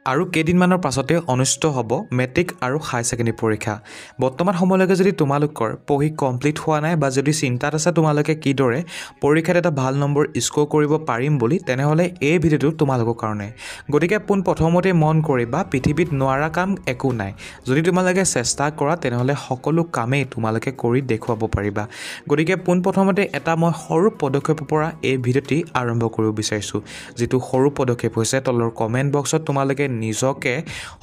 আৰু কেইদিনমানৰ পাছতে অনুষ্ঠিত হ'ব মেট্ৰিক আৰু হাই ছেকেণ্ডেৰী পৰীক্ষা। বৰ্তমান সময়লৈকে যদি তোমালোকৰ পঢ়ি কমপ্লিট হোৱা নাই বা যদি চিন্তাত আছে তোমালোকে কিদৰে পৰীক্ষাত এটা ভাল নম্বৰ স্ক'ৰ কৰিব পাৰিম বুলি, তেনেহ'লে এই ভিডিঅ'টো তোমালোকৰ কাৰণে। গতিকে পোনপ্ৰথমতে মন কৰিবা, পৃথিৱীত নোৱাৰা কাম একো নাই। যদি তোমালোকে চেষ্টা কৰা তেনেহ'লে সকলো কামেই তোমালোকে কৰি দেখুৱাব পাৰিবা। গতিকে পোনপ্ৰথমতে এটা মই সৰু পদক্ষেপৰ পৰা এই ভিডিঅ'টি আৰম্ভ কৰিব বিচাৰিছোঁ। যিটো সৰু পদক্ষেপ হৈছে তলৰ কমেণ্ট বক্সত তোমালোকে নিজকে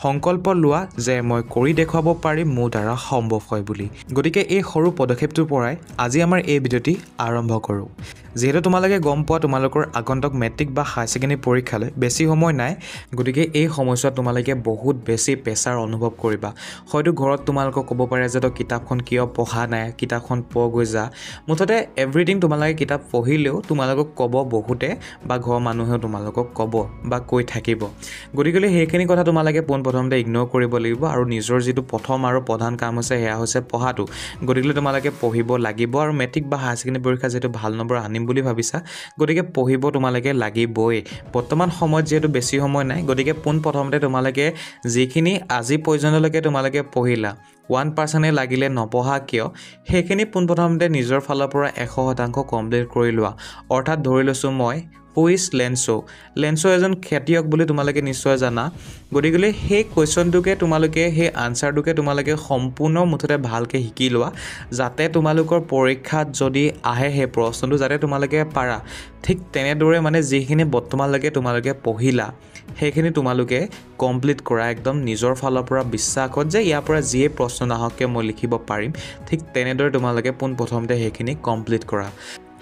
সংকল্প লোৱা যে মই কৰি দেখুৱাব পাৰিম, মোৰ দ্বাৰা সম্ভৱ হয় বুলি। গতিকে এই সৰু পদক্ষেপটোৰ পৰাই আজি আমাৰ এই ভিডিঅ'টি আৰম্ভ কৰোঁ। যিহেতু তোমালোকে গম পোৱা তোমালোকৰ আগন্তুক মেট্ৰিক বা হাই ছেকেণ্ডেৰী পৰীক্ষালৈ বেছি সময় নাই, গতিকে এই সময়ছোৱাত তোমালোকে বহুত বেছি প্ৰেছাৰ অনুভৱ কৰিবা। হয়তো ঘৰত তোমালোকক ক'ব পাৰে যে তই কিতাপখন কিয় পঢ়া নাই, কিতাপখন পঢ় যা। মুঠতে এভৰিথিং তোমালোকে কিতাপ পঢ়িলেও তোমালোকক ক'ব বহুতে, বা ঘৰৰ মানুহেও তোমালোকক ক'ব বা কৈ থাকিব। গতিকে সেইখিনি কথা তোমালোকে পোনপ্ৰথমতে ইগন'ৰ কৰিব লাগিব আৰু নিজৰ যিটো প্ৰথম আৰু প্ৰধান কাম হৈছে সেয়া হৈছে পঢ়াটো। গতিকে তোমালোকে পঢ়িব লাগিব আৰু মেট্ৰিক বা হাই ছেকেণ্ডেৰী পৰীক্ষা যিহেতু ভাল নম্বৰ আনিম বুলি ভাবিছা, গতিকে পঢ়িব তোমালোকে লাগিবই। বৰ্তমান সময়ত যিহেতু বেছি সময় নাই, গতিকে পোনপ্ৰথমতে তোমালোকে যিখিনি আজি পৰ্যন্তলৈকে তোমালোকে পঢ়িলা, 1% লাগিলে নপঢ়া কিয়, সেইখিনি পোনপ্ৰথমতে নিজৰ ফালৰ পৰা 100% কমপ্লিট কৰি লোৱা। অৰ্থাৎ ধৰি লৈছোঁ মই হু ইজ লেঞ্চ' এজন খেতিয়ক বুলি তোমালোকে নিশ্চয় জানা। গতিকে সেই কুৱেশ্যনটোকে তোমালোকে, সেই আনচাৰটোকে তোমালোকে সম্পূৰ্ণ মুঠতে ভালকৈ শিকি লোৱা, যাতে তোমালোকৰ পৰীক্ষাত যদি আহে সেই প্ৰশ্নটো যাতে তোমালোকে পাৰা। ঠিক তেনেদৰে মানে যিখিনি বৰ্তমানলৈকে তোমালোকে পঢ়িলা সেইখিনি তোমালোকে কমপ্লিট কৰা, একদম নিজৰ ফালৰ পৰা বিশ্বাসত যে ইয়াৰ পৰা যিয়ে প্ৰশ্ন নাহককৈ মই লিখিব পাৰিম। ঠিক তেনেদৰে তোমালোকে পোনপ্ৰথমতে সেইখিনি কমপ্লিট কৰা।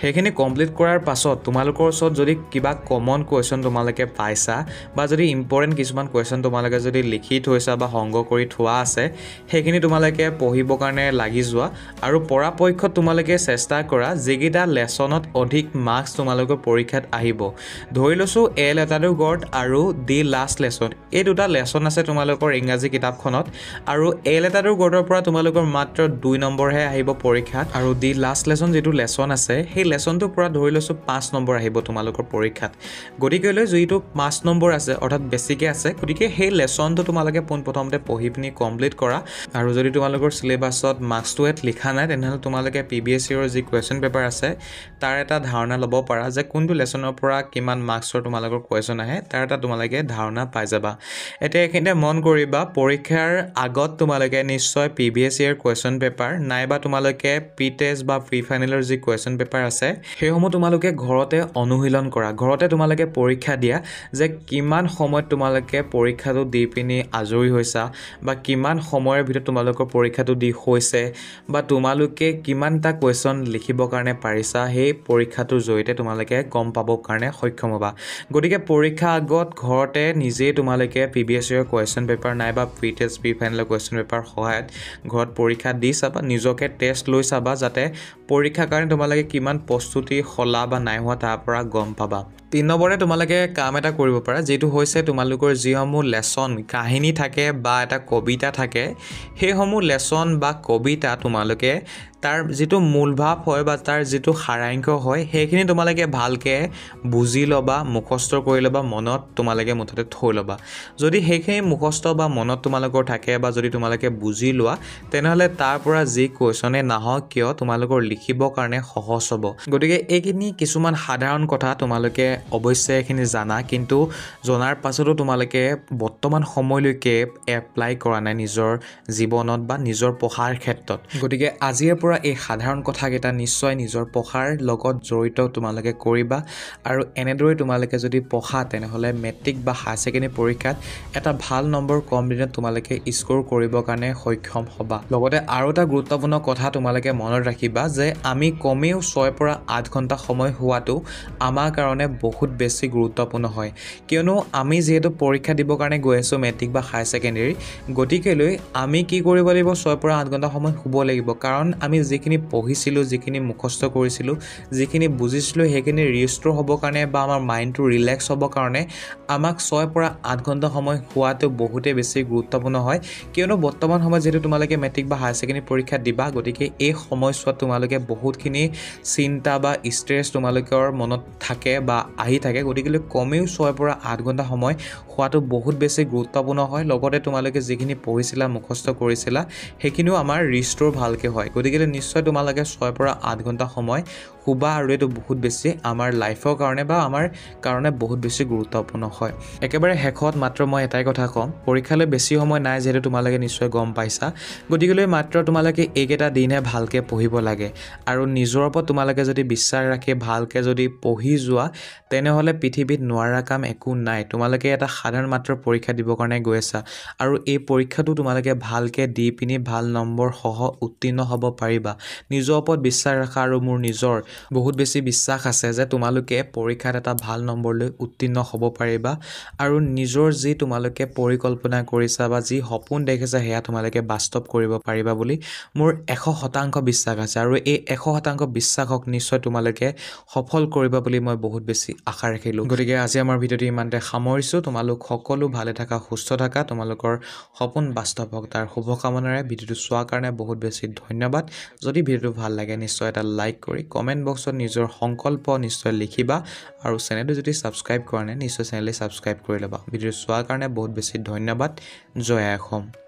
সেইখিনি কমপ্লিট কৰাৰ পাছত তোমালোকৰ ওচৰত যদি কিবা কমন কুৱেশ্যন তোমালোকে পাইছা বা যদি ইম্পৰ্টেণ্ট কিছুমান কুৱেশ্যন তোমালোকে যদি লিখি থৈছা বা সংগ্ৰহ কৰি থোৱা আছে, সেইখিনি তোমালোকে পঢ়িবৰ কাৰণে লাগি যোৱা আৰু পৰাপক্ষত তোমালোকে চেষ্টা কৰা যিকেইটা লেচনত অধিক মাৰ্কছ তোমালোকৰ পৰীক্ষাত আহিব। ধৰি লৈছোঁ এ লেটাৰটো গড আৰু দি লাষ্ট লেচন, এই দুটা লেচন আছে তোমালোকৰ ইংৰাজী কিতাপখনত, আৰু এ লেটাৰটো গডৰ পৰা তোমালোকৰ মাত্ৰ 2 নম্বৰহে আহিব পৰীক্ষাত, আৰু দি লাষ্ট লেচন যিটো লেচন আছে সেই লেচনটোৰ পৰা ধৰি লৈছোঁ 5 নম্বৰ আহিব তোমালোকৰ পৰীক্ষাত। গতিকেলৈ যিটো 5 নম্বৰ আছে অৰ্থাৎ বেছিকৈ আছে, গতিকে সেই লেচনটো তোমালোকে পোনপ্ৰথমতে পঢ়ি পিনি কমপ্লিট কৰা। আৰু যদি তোমালোকৰ চিলেবাছত মাৰ্কছটো লিখা নাই তেনেহ'লে তোমালোকে PBSCৰ যি কুৱেশ্যন পেপাৰ আছে তাৰ এটা ধাৰণা ল'ব পাৰা যে কোনটো লেচনৰ পৰা কিমান মাৰ্কছৰ তোমালোকৰ কুৱেশ্যন আহে, তাৰ এটা তোমালোকে ধাৰণা পাই যাবা। এতিয়া এইখিনিতে মন কৰিবা, পৰীক্ষাৰ আগত তোমালোকে নিশ্চয় PBSCৰ কুৱেশ্যন পেপাৰ নাইবা তোমালোকে প্ৰি টেষ্ট বা প্ৰি ফাইনেলৰ যি কুৱেশ্যন পেপাৰ আছে সেইসমূহ তোমালোকে ঘৰতে অনুশীলন কৰা। ঘৰতে তোমালোকে পৰীক্ষা দিয়া যে কিমান সময়ত তোমালোকে পৰীক্ষাটো দি পিনি আজৰি হৈছা বা কিমান সময়ৰ ভিতৰত তোমালোকৰ পৰীক্ষাটো দি হৈছে বা তোমালোকে কিমানটা কুৱেশ্যন লিখিবৰ কাৰণে পাৰিছা, সেই পৰীক্ষাটোৰ জৰিয়তে তোমালোকে গম পাবৰ কাৰণে সক্ষম হ'বা। গতিকে পৰীক্ষা আগত ঘৰতে নিজেই তোমালোকে PBSCৰ কুৱেশ্যন পেপাৰ নাইবা প্ৰি টেষ্ট প্ৰি ফাইনেলৰ কুৱেশ্যন পেপাৰ সহায়ত ঘৰত পৰীক্ষা দি চাবা, নিজকে টেষ্ট লৈ চাবা, যাতে পৰীক্ষাৰ কাৰণে তোমালোকে কিমান প্ৰস্তুতি হ'লা বা নাই হোৱা তাৰ পৰা গম পাবা। 3 নম্বৰে তোমালোকে কাম এটা কৰিব পাৰা, যিটো হৈছে তোমালোকৰ যিসমূহ লেচন কাহিনী থাকে বা এটা কবিতা থাকে, সেইসমূহ লেচন বা কবিতা তোমালোকে তাৰ যিটো মূল ভাৱ হয় বা তাৰ যিটো সাৰাংশ হয় সেইখিনি তোমালোকে ভালকৈ বুজি ল'বা, মুখস্থ কৰি ল'বা, মনত তোমালোকে মুঠতে থৈ ল'বা। যদি সেইখিনি মুখস্থ বা মনত তোমালোকৰ থাকে বা যদি তোমালোকে বুজি লোৱা, তেনেহ'লে তাৰ পৰা যি কুৱেশ্যনে নাহক কিয় তোমালোকৰ লিখিবৰ কাৰণে সহজ হ'ব। গতিকে এইখিনি কিছুমান সাধাৰণ কথা তোমালোকে অৱশ্যে এইখিনি জানা, কিন্তু জনাৰ পাছতো তোমালোকে বৰ্তমান সময়লৈকে এপ্লাই কৰা নাই নিজৰ জীৱনত বা নিজৰ পঢ়াৰ ক্ষেত্ৰত। গতিকে আজিৰ পৰা এই সাধাৰণ কথাকেইটা নিশ্চয় নিজৰ পঢ়াৰ লগত জড়িত তোমালোকে কৰিবা, আৰু এনেদৰে তোমালোকে যদি পঢ়া তেনেহ'লে মেট্ৰিক বা হাই ছেকেণ্ডেৰী পৰীক্ষাত এটা ভাল নম্বৰ কম দিনত তোমালোকে স্ক'ৰ কৰিবৰ কাৰণে সক্ষম হ'বা। লগতে আৰু এটা গুৰুত্বপূৰ্ণ কথা তোমালোকে মনত ৰাখিবা যে আমি কমেও 6 পৰা 8 ঘণ্টা সময় হোৱাটো আমাৰ কাৰণে বহুত বেছি গুৰুত্বপূৰ্ণ হয়, কিয়নো আমি যিহেতু পৰীক্ষা দিবৰ কাৰণে গৈ আছোঁ মেট্ৰিক বা হাই ছেকেণ্ডেৰী, গতিকেলৈ আমি কি কৰিব লাগিব, 6 পৰা 8 ঘণ্টা সময় শুব লাগিব। কাৰণ আমি যিখিনি পঢ়িছিলোঁ, যিখিনি মুখস্থ কৰিছিলোঁ, যিখিনি বুজিছিলোঁ, সেইখিনি ৰিষ্ট'ৰ হ'বৰ কাৰণে বা আমাৰ মাইণ্ডটো ৰিলেক্স হ'বৰ কাৰণে আমাক 6 পৰা 8 ঘণ্টা সময় শুৱাটো বহুতেই বেছি গুৰুত্বপূৰ্ণ হয়। কিয়নো বৰ্তমান সময়ত যিহেতু তোমালোকে মেট্ৰিক বা হাই ছেকেণ্ডেৰী পৰীক্ষা দিবা, গতিকে এই সময়ছোৱাত তোমালোকে বহুতখিনি চিন্তা বা ষ্ট্ৰেছ তোমালোকৰ মনত থাকে বা আহি থাকে গতিকে কমেও 6 পৰা 8 ঘণ্টা সময় খোৱাটো বহুত বেছি গুৰুত্বপূৰ্ণ হয় লগতে তোমালোকে যিখিনি পঢ়িছিলা মুখস্থ কৰিছিলা সেইখিনিও আমাৰ ৰিষ্ট'ৰ ভালকৈ হয় গতিকে নিশ্চয় তোমালোকে 6 পৰা 8 ঘণ্টা সময় শুবা আৰু এইটো বহুত বেছি আমাৰ লাইফৰ কাৰণে বা আমাৰ কাৰণে বহুত বেছি গুৰুত্বপূৰ্ণ হয় একেবাৰে শেষত মাত্ৰ মই এটাই কথা ক'ম পৰীক্ষালৈ বেছি সময় নাই যেহেতু তোমালোকে নিশ্চয় গম পাইছা গতিকে মাত্ৰ তোমালোকে এইকেইটা দিনহে ভালকৈ পঢ়িব লাগে আৰু নিজৰ ওপৰত তোমালোকে যদি বিশ্বাস ৰাখি ভালকৈ যদি পঢ়ি যোৱা তেনেহ'লে পৃথিৱীত নোৱাৰা কাম একো নাই তোমালোকে এটা সাধাৰণ মাত্ৰ পৰীক্ষা দিবৰ কাৰণে গৈ আছা আৰু এই পৰীক্ষাটো তোমালোকে ভালকৈ দি পিনি ভাল নম্বৰ সহ উত্তীৰ্ণ হ'ব পাৰিবা নিজৰ ওপৰত বিশ্বাস ৰাখা আৰু মোৰ নিজৰ বহুত বেছি বিশ্বাস আছে যে তোমালোকে পৰীক্ষাত এটা ভাল নম্বৰ লৈ উত্তীৰ্ণ হ'ব পাৰিবা আৰু নিজৰ যি তোমালোকে পৰিকল্পনা কৰিছা বা যি সপোন দেখিছা সেয়া তোমালোকে বাস্তৱ কৰিব পাৰিবা বুলি মোৰ 100% বিশ্বাস আছে আৰু এই 100% বিশ্বাসক নিশ্চয় তোমালোকে সফল কৰিবা বুলি মই বহুত বেছি আশা ৰাখিলোঁ গতিকে আজি আমাৰ ভিডিঅ'টো ইমানতে সামৰিছোঁ তোমালোক সকলো ভালে থাকা সুস্থ থাকা তোমালোকৰ সপোন বাস্তৱ হওক তাৰ শুভকামনাৰে ভিডিঅ'টো চোৱাৰ কাৰণে বহুত বেছি ধন্যবাদ যদি ভিডিঅ'টো ভাল লাগে নিশ্চয় এটা লাইক কৰি কমেণ্ট বক্সত নিজৰ সংকল্প নিশ্চয় লিখিবা আৰু চেনেলটো যদি ছাবস্ক্ৰাইব কৰা নাই নিশ্চয় চেনেলটো ছাবস্ক্ৰাইব কৰি ল'বা ভিডিঅ'টো চোৱাৰ কাৰণে বহুত বেছি ধন্যবাদ জয় অসম